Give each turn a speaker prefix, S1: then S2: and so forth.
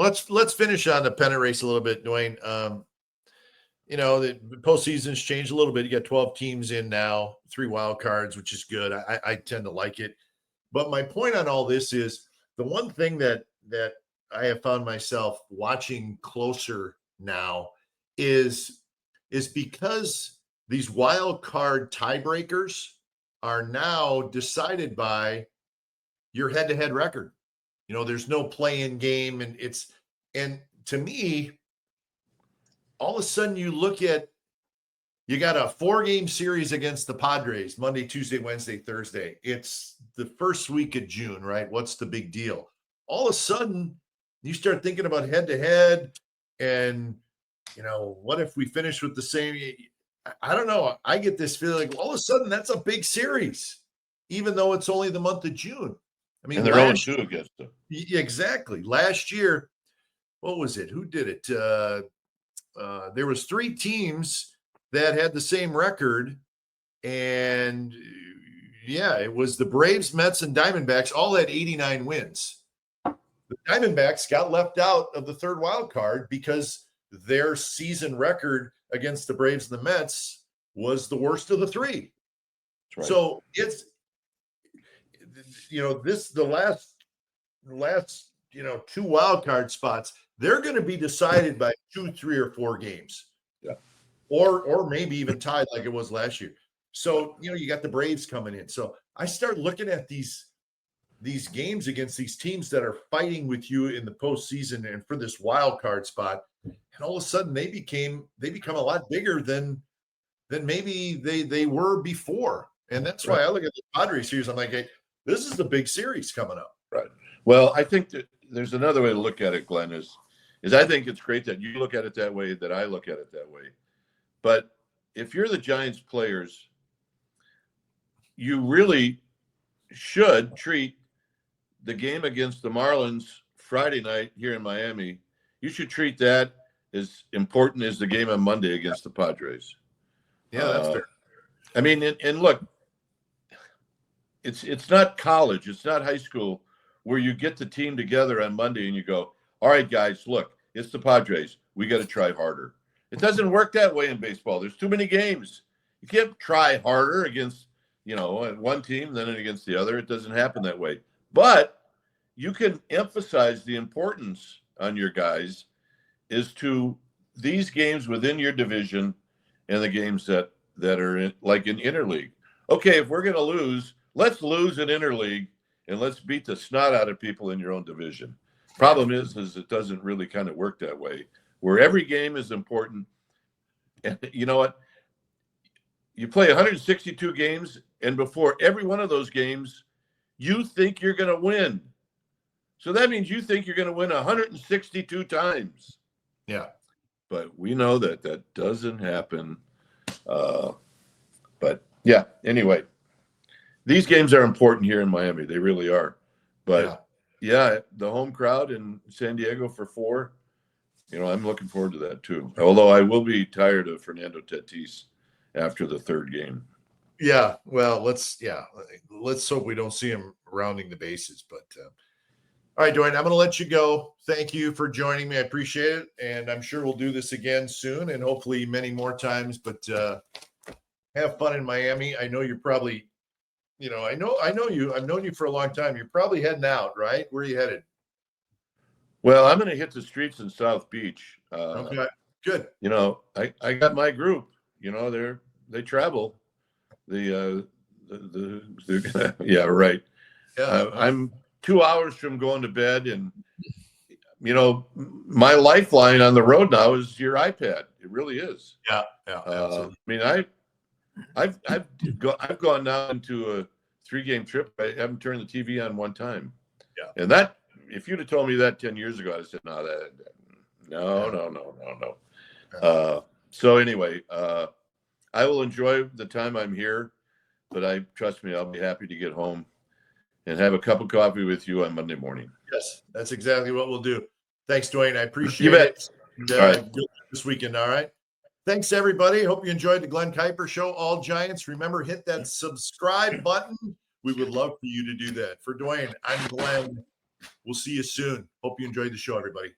S1: let's finish on the pennant race a little bit, Duane. The postseason's changed a little bit. You got 12 teams in now, 3 wild cards, which is good. I tend to like it. But my point on all this is the one thing that I have found myself watching closer now is because these wild card tiebreakers are now decided by your head-to-head record. There's no play-in game, and to me, all of a sudden you got a 4-game series against the Padres, Monday, Tuesday, Wednesday, Thursday. It's the first week of June, right? What's the big deal? All of a sudden you start thinking about head-to-head and, what if we finish with the same? I don't know. I get this feeling like all of a sudden that's a big series, even though it's only the month of June. I mean,
S2: and they're 0-2 against them.
S1: Exactly. Last year, what was it? Who did it? There was 3 teams that had the same record, and it was the Braves, Mets, and Diamondbacks. All had 89 wins. The Diamondbacks got left out of the third wild card because their season record against the Braves and the Mets was the worst of the 3.
S2: Right.
S1: So it's the last 2 wild card spots, they're going to be decided by 2, 3, or 4 games.
S2: Yeah.
S1: Or maybe even tied like it was last year. So, you got the Braves coming in. So I start looking at these games against these teams that are fighting with you in the postseason and for this wild card spot. And all of a sudden they become a lot bigger than maybe they were before. And that's why I look at the Padres series. I'm like, hey, this is the big series coming up.
S2: Right. Well, I think that there's another way to look at it, Glenn, is I think it's great that you look at it that way, that I look at it that way. But if you're the Giants players, you really should treat the game against the Marlins Friday night here in Miami. You should treat that as important as the game on Monday against the Padres.
S1: Yeah, that's fair.
S2: I mean, and look, it's not college, it's not high school where you get the team together on Monday and you go, all right, guys, look, it's the Padres. We got to try harder. It doesn't work that way in baseball. There's too many games. You can't try harder against, one team than against the other. It doesn't happen that way. But you can emphasize the importance on your guys is to these games within your division and the games that are in interleague. Okay, if we're going to lose, let's lose in interleague and let's beat the snot out of people in your own division. Problem is it doesn't really kind of work that way, where every game is important. And you know what? You play 162 games, and before every one of those games, you think you're going to win. So that means you think you're going to win 162 times.
S1: Yeah.
S2: But we know that doesn't happen. But yeah, anyway, these games are important here in Miami. They really are. But yeah, the home crowd in San Diego for 4, I'm looking forward to that too. Although I will be tired of Fernando Tatis after the 3rd game.
S1: Yeah. Well, let's hope we don't see him rounding the bases. But all right, Duane, I'm going to let you go. Thank you for joining me. I appreciate it. And I'm sure we'll do this again soon and hopefully many more times. But have fun in Miami. I know you're probably, I know you. I've known you for a long time. You're probably heading out, right? Where are you headed?
S2: Well, I'm going to hit the streets in South Beach.
S1: Okay, good.
S2: I got my group. They travel. Yeah, right.
S1: Yeah,
S2: I'm 2 hours from going to bed, and my lifeline on the road now is your iPad. It really is.
S1: Yeah. Absolutely.
S2: I mean, I've gone now into a 3-game trip. I haven't turned the TV on one time.
S1: Yeah.
S2: And that, if you'd have told me that 10 years ago, I'd have said, no. So anyway, I will enjoy the time I'm here, but trust me, I'll be happy to get home and have a cup of coffee with you on Monday morning.
S1: Yes, that's exactly what we'll do. Thanks, Duane. I appreciate
S2: it.
S1: And, all right. Good this weekend. All right. Thanks, everybody. Hope you enjoyed the Glenn Kuiper Show. All Giants. Remember, hit that subscribe button. We would love for you to do that. For Duane, I'm Glenn. We'll see you soon. Hope you enjoyed the show, everybody.